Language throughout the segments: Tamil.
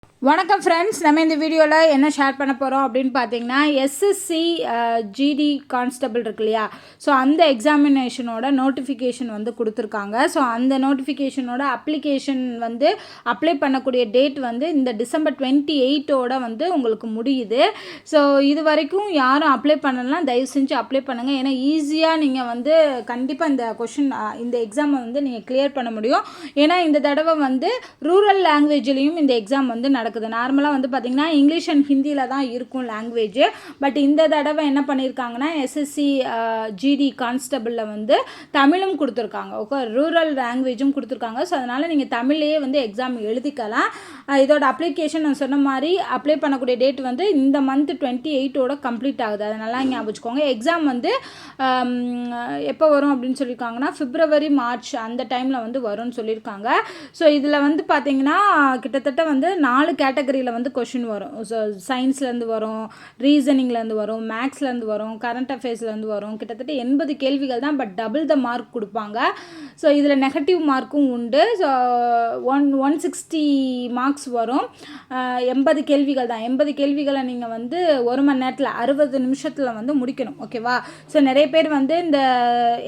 வணக்கம் ஃப்ரெண்ட்ஸ், நம்ம இந்த வீடியோவில் என்ன ஷேர் பண்ண போகிறோம் அப்படின்னு பார்த்தீங்கன்னா, எஸ்எஸ்சி ஜிடி கான்ஸ்டபிள் இருக்கு இல்லையா, ஸோ அந்த எக்ஸாமினேஷனோட நோட்டிஃபிகேஷன் வந்து கொடுத்துருக்காங்க. ஸோ அந்த நோட்டிஃபிகேஷனோட அப்ளிகேஷன் வந்து அப்ளை பண்ணக்கூடிய டேட் வந்து இந்த டிசம்பர் 28 வந்து உங்களுக்கு முடியுது. ஸோ இது வரைக்கும் யாரும் அப்ளை பண்ணலாம், தயவு செஞ்சு அப்ளை பண்ணுங்கள். ஏன்னா ஈஸியாக நீங்கள் வந்து கண்டிப்பாக இந்த இந்த எக்ஸாமை வந்து நீங்கள் கிளியர் பண்ண முடியும். ஏன்னா இந்த தடவை வந்து ரூரல் லாங்குவேஜ்லேயும் இந்த எக்ஸாம் வந்து நடக்குது. நார்மலாக வந்து பார்த்திங்கன்னா இங்கிலீஷ் அண்ட் ஹிந்தியில் தான் இருக்கும் லாங்குவேஜ். பட் இந்த தடவை என்ன பண்ணியிருக்காங்கன்னா, எஸ்எஸ்சி ஜிடி கான்ஸ்டபிளில் வந்து தமிழும் கொடுத்துருக்காங்க, ஓகே, ரூரல் லாங்குவேஜும் கொடுத்துருக்காங்க. ஸோ அதனால் நீங்கள் தமிழ்லேயே வந்து எக்ஸாம் எழுதிக்கலாம். இதோட அப்ளிகேஷன் நான் சொன்ன மாதிரி அப்ளை பண்ணக்கூடிய டேட் வந்து இந்த மந்த் 28 கம்ப்ளீட் ஆகுது. அதை நல்லா ஞாபகம் வச்சுக்கோங்க. எக்ஸாம் வந்து எப்போ வரும் அப்படின்னு சொல்லியிருக்காங்கன்னா, பிப்ரவரி மார்ச் அந்த டைமில் வந்து வரும்னு சொல்லியிருக்காங்க. ஸோ இதில் வந்து பார்த்திங்கன்னா கிட்டத்தட்ட வந்து 4 கேட்டகரியில் வந்து கொஷின் வரும். ஸோ சயின்ஸ்லேருந்து வரும், ரீசனிங்லேருந்து வரும், மேக்ஸ்லேருந்து வரும், கரண்ட் அஃபேர்ஸ்லேருந்து வரும். கிட்டத்தட்ட 80 கேள்விகள் தான், பட் டபுள் த மார்க் கொடுப்பாங்க. ஸோ இதில் நெகட்டிவ் மார்க்கும் உண்டு. ஸோ 160 மார்க்ஸ் வரும். 80 கேள்விகள் தான். 80 கேள்விகளை நீங்கள் வந்து 1 மணி நேரத்தில் 60 நிமிஷத்தில் வந்து முடிக்கணும், ஓகேவா. ஸோ நிறைய பேர் வந்து இந்த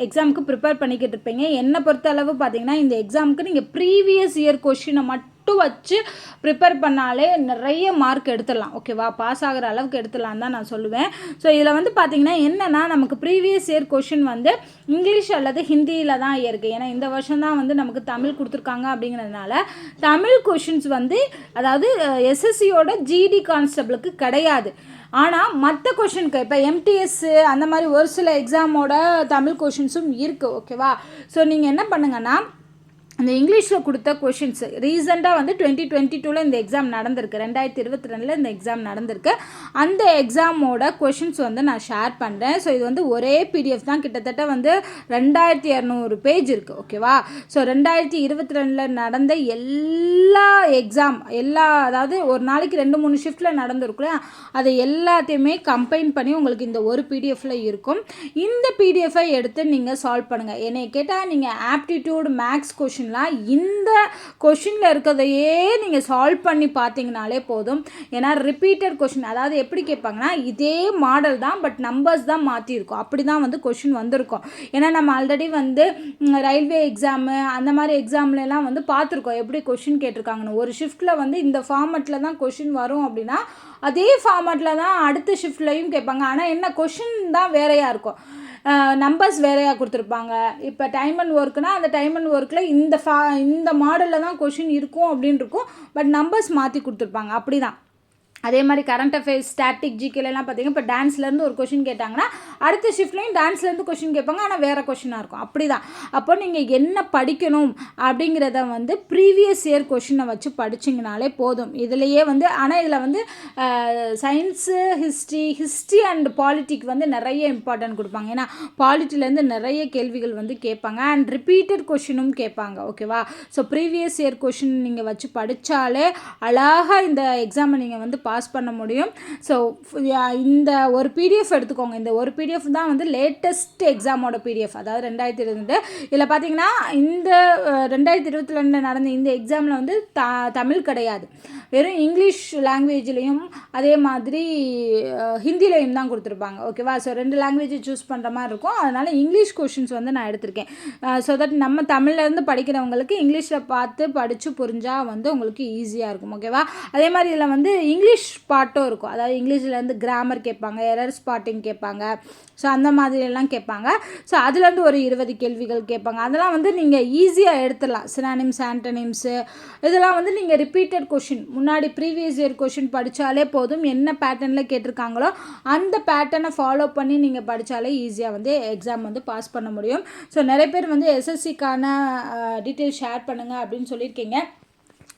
எக்ஸாமுக்கு ப்ரிப்பேர் பண்ணிக்கிட்டு இருப்பீங்க. என்னை பொறுத்த அளவு பார்த்தீங்கன்னா, இந்த எக்ஸாமுக்கு நீங்கள் ப்ரீவியஸ் இயர் கொஷினை மட்டும் வச்சு ப்ரிப்பேர் பண்ணாலே நிறைய மார்க் எடுத்துடலாம், ஓகேவா. பாஸ் ஆகிற அளவுக்கு எடுத்துடலாம் தான் நான் சொல்லுவேன். ஸோ இதில் வந்து பார்த்திங்கன்னா என்னென்னா, நமக்கு ப்ரீவியஸ் இயர் கொஷின் வந்து இங்கிலீஷ் அல்லது ஹிந்தியில் தான் இருக்குது. ஏன்னா இந்த வருஷம் தான் வந்து நமக்கு தமிழ் கொடுத்துருக்காங்க. அப்படிங்கிறதுனால தமிழ் கொஷின்ஸ் வந்து, அதாவது எஸ்எஸ்சியோட ஜிடி கான்ஸ்டபிளுக்கு கிடையாது. ஆனால் மற்ற கொஷினுக்கு இப்போ எம்டிஎஸ் அந்த மாதிரி ஒரு சில எக்ஸாமோட தமிழ் கொஷின்ஸும் இருக்குது, ஓகேவா. ஸோ நீங்கள் என்ன பண்ணுங்கன்னா, அந்த இங்கிலீஷில் கொடுத்த கொஷின்ஸ் ரீசெண்டாக வந்து 2022 இந்த எக்ஸாம் நடந்திருக்கு, 2022 இந்த எக்ஸாம் நடந்திருக்கு. அந்த எக்ஸாமோட கொஷின்ஸ் வந்து நான் ஷேர் பண்ணுறேன். ஸோ இது வந்து ஒரே பிடிஎஃப் தான், கிட்டத்தட்ட வந்து 2200 பேஜ் இருக்குது, ஓகேவா. ஸோ 2022 நடந்த எல்லா எக்ஸாம் அதாவது ஒரு நாளைக்கு 2-3 ஷிஃப்ட்டில் நடந்திருக்குல்ல, அதை எல்லாத்தையுமே கம்பைன் பண்ணி உங்களுக்கு இந்த ஒரு பிடிஎஃப்பில் இருக்கும். இந்த பிடிஎஃபை எடுத்து நீங்கள் சால்வ் பண்ணுங்கள். என்னை கேட்டால் நீங்கள் ஆப்டிடியூட் மேக்ஸ் கொஷின் இந்த கொஷினில் இருக்கிறதையே நீங்கள் சால்வ் பண்ணி பார்த்தீங்கனாலே போதும். ஏன்னா ரிப்பீட்டட் கொஷின், அதாவது எப்படி கேட்பாங்கன்னா இதே மாடல் தான், பட் நம்பர்ஸ் தான் மாற்றிருக்கும். அப்படி தான் வந்து கொஷின் வந்திருக்கும். ஏன்னா நம்ம ஆல்ரெடி வந்து ரயில்வே எக்ஸாமு அந்த மாதிரி எக்ஸாம்லாம் வந்து பார்த்துருக்கோம் எப்படி கொஷின் கேட்டிருக்காங்கன்னு. ஒரு ஷிஃப்ட்டில் வந்து இந்த ஃபார்மெட்டில் தான் கொஷின் வரும் அப்படின்னா, அதே ஃபார்மெட்டில் தான் அடுத்த ஷிஃப்ட்லையும் கேட்பாங்க. ஆனால் என்ன, கொஷின் தான் வேறையாக இருக்கும், நம்பர்ஸ் வேறையாக கொடுத்துருப்பாங்க. இப்போ டைம் அண்ட் ஒர்க்குனால் அந்த டைம் அண்ட் ஒர்க்கில் இந்த மாடலில் தான் கொஷின் இருக்கும் அப்படின்னு இருக்கும், பட் நம்பர்ஸ் மாற்றி கொடுத்துருப்பாங்க. அப்படி தான். அதே மாதிரி கரண்ட் அஃபேர்ஸ், ஸ்டாட்டிக், ஜிகேலாம் பார்த்தீங்கன்னா, இப்போ டான்ஸ்லேருந்து ஒரு கொஷின் கேட்டாங்கன்னா அடுத்த ஷிஃப்ட்லேயும் டான்ஸ்லேருந்து கொஷின் கேட்பாங்க, ஆனால் வேறு கொஷினாக இருக்கும். அப்படி தான். அப்போ நீங்கள் என்ன படிக்கணும் அப்படிங்கிறத வந்து ப்ரீவியஸ் இயர் கொஷினை வச்சு படிச்சிங்கனாலே போதும். இதுலேயே வந்து, ஆனால் இதில் வந்து சயின்ஸு, ஹிஸ்ட்ரி அண்ட் பாலிட்டிக் வந்து நிறைய இம்பார்ட்டன்ட் கொடுப்பாங்க. ஏன்னா பாலிட்டிலேருந்து நிறைய கேள்விகள் வந்து கேட்பாங்க, அண்ட் ரிப்பீட்டட் கொஷினும் கேட்பாங்க, ஓகேவா. ஸோ ப்ரீவியஸ் இயர் கொஷின் நீங்கள் வச்சு படித்தாலே அழகாக இந்த எக்ஸாமை நீங்கள் வந்து பாஸ் பண்ண முடியும். ஸோ இந்த ஒரு பிடிஎஃப் எடுத்துக்கோங்க. இந்த ஒரு பிடிஎஃப் தான் வந்து லேட்டஸ்ட் எக்ஸாமோட பிடிஎஃப், அதாவது 2022. இதில் பார்த்தீங்கன்னா இந்த 2022 நடந்த இந்த எக்ஸாமில் வந்து தமிழ் கிடையாது, வெறும் இங்கிலீஷ் லாங்குவேஜ்லேயும் அதே மாதிரி ஹிந்திலையும் தான் கொடுத்துருப்பாங்க, ஓகேவா. ஸோ 2 லாங்குவேஜை சூஸ் பண்ணுற மாதிரி இருக்கும். அதனால் இங்கிலீஷ் கொஷின்ஸ் வந்து நான் எடுத்திருக்கேன். ஸோ தட் நம்ம தமிழ்லேருந்து படிக்கிறவங்களுக்கு இங்கிலீஷில் பார்த்து படித்து புரிஞ்சால் வந்து உங்களுக்கு ஈஸியாக இருக்கும், ஓகேவா. அதே மாதிரி இதில் வந்து இங்கிலீஷ் பாட்டும் இருக்கும், அதாவது இங்கிலீஷ்லேருந்து கிராமர் கேட்பாங்க, எரர் ஸ்பாட்டிங் கேட்பாங்க, ஸோ அந்த மாதிரியெல்லாம் கேட்பாங்க. ஸோ அதுலேருந்து ஒரு 20 கேள்விகள் கேட்பாங்க. அதெல்லாம் வந்து நீங்கள் ஈஸியாக எடுத்துடலாம். சினானிம்ஸ், ஆன்டனிம்ஸு இதெல்லாம் வந்து நீங்கள் ரிப்பீட்டட் கொஷின் முன்னாடி ப்ரீவியஸ் இயர் கொஷின் படித்தாலே போதும். என்ன பேட்டர்னில் கேட்டிருக்காங்களோ அந்த பேட்டர்னை ஃபாலோ பண்ணி நீங்கள் படித்தாலே ஈஸியாக வந்து எக்ஸாம் வந்து பாஸ் பண்ண முடியும். ஸோ நிறைய பேர் வந்து எஸ்எஸ்சிக்கான டீட்டெயில்ஸ் ஷேர் பண்ணுங்கள் அப்படின்னு சொல்லியிருக்கீங்க.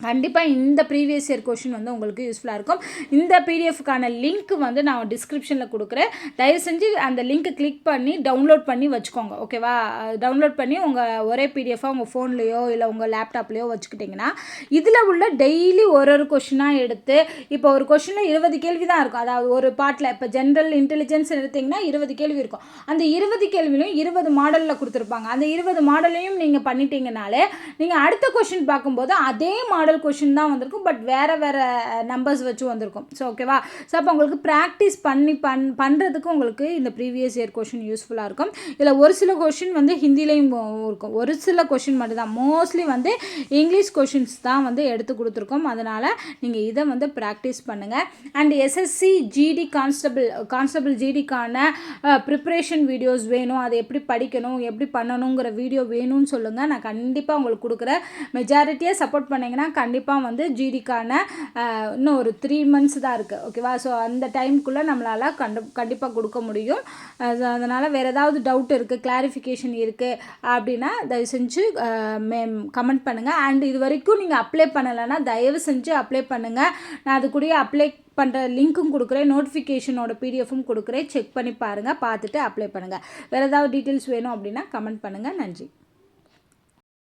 கண்டிப்பாக இந்த ப்ரீவியஸ் இயர் கொஷின் வந்து உங்களுக்கு யூஸ்ஃபுல்லாக இருக்கும். இந்த பிடிஎஃப்க்கான லிங்க் வந்து நான் டிஸ்கிரிப்ஷனில் கொடுக்குறேன். தயவு செஞ்சு அந்த லிங்க்கை கிளிக் பண்ணி டவுன்லோட் பண்ணி வச்சுக்கோங்க, ஓகேவா. டவுன்லோட் பண்ணி உங்கள் ஒரே பிடிஎஃபாக உங்கள் ஃபோன்லேயோ இல்லை உங்கள் லேப்டாப்லேயோ வச்சுக்கிட்டிங்கன்னா, இதில் உள்ள டெய்லி ஒரு கொஷினாக எடுத்து, இப்போ ஒரு கொஷினில் 20 கேள்வி தான் இருக்கும். அதாவது ஒரு பாட்டில் இப்போ ஜென்ரல் இன்டெலிஜென்ஸ் எடுத்திங்கன்னா 20 கேள்வி இருக்கும். அந்த 20 கேள்விலையும் 20 மாடலில் கொடுத்துருப்பாங்க. அந்த 20 மாடலையும் நீங்கள் பண்ணிட்டீங்கனாலே நீங்கள் அடுத்த கொஷின் பார்க்கும்போது அதே மாடல் மாடல் கொஷின் தான் வந்திருக்கும், பட் வேறு நம்பர்ஸ் வச்சு வந்திருக்கும். ஸோ ஓகேவா? ஸோ அப்போ உங்களுக்கு ப்ராக்டிஸ் பண்ணுறதுக்கு உங்களுக்கு இந்த ப்ரீவியஸ் இயர் கொஷின் யூஸ்ஃபுல்லாக இருக்கும். இதில் ஒரு சில கொஷின் வந்து ஹிந்திலையும் இருக்கும், ஒரு சில கொஷின் மட்டும்தான். மோஸ்ட்லி வந்து இங்கிலீஷ் கொஷின்ஸ் தான் வந்து எடுத்து கொடுத்துருக்கோம். அதனால் நீங்கள் இதை வந்து ப்ராக்டிஸ் பண்ணுங்கள். அண்ட் எஸ்எஸ்சி ஜிடி கான்ஸ்டபிள் ஜிடிக்கான ப்ரிப்ரேஷன் வீடியோஸ் வேணும், அதை எப்படி படிக்கணும், எப்படி பண்ணணுங்கிற வீடியோ வேணும்னு சொல்லுங்கள். நான் கண்டிப்பாக உங்களுக்கு கொடுக்குறேன். மெஜாரிட்டியாக சப்போர்ட் பண்ணிங்கன்னா கண்டிப்பாக வந்து ஜிடிக்கான இன்னும் ஒரு 3 months தான் இருக்குது. ஓகேவா? ஸோ அந்த டைமுக்குள்ளே நம்மளால் கண்டிப்பாக கொடுக்க முடியும். அதனால் வேறு ஏதாவது டவுட் இருக்குது, கிளாரிஃபிகேஷன் இருக்குது அப்படின்னா தயவு செஞ்சு கமெண்ட் பண்ணுங்கள். அண்ட் இது வரைக்கும் நீங்கள் அப்ளை பண்ணலைன்னா தயவு செஞ்சு அப்ளை பண்ணுங்கள். நான் அது கூட அப்ளை பண்ணுற லிங்க்கும் கொடுக்குறேன், நோட்டிஃபிகேஷனோட பிடிஎஃப்பும் கொடுக்குறேன். செக் பண்ணி பாருங்கள், பார்த்துட்டு அப்ளை பண்ணுங்கள். வேறு ஏதாவது டீட்டெயில்ஸ் வேணும் அப்படின்னா கமெண்ட் பண்ணுங்கள். நன்றி.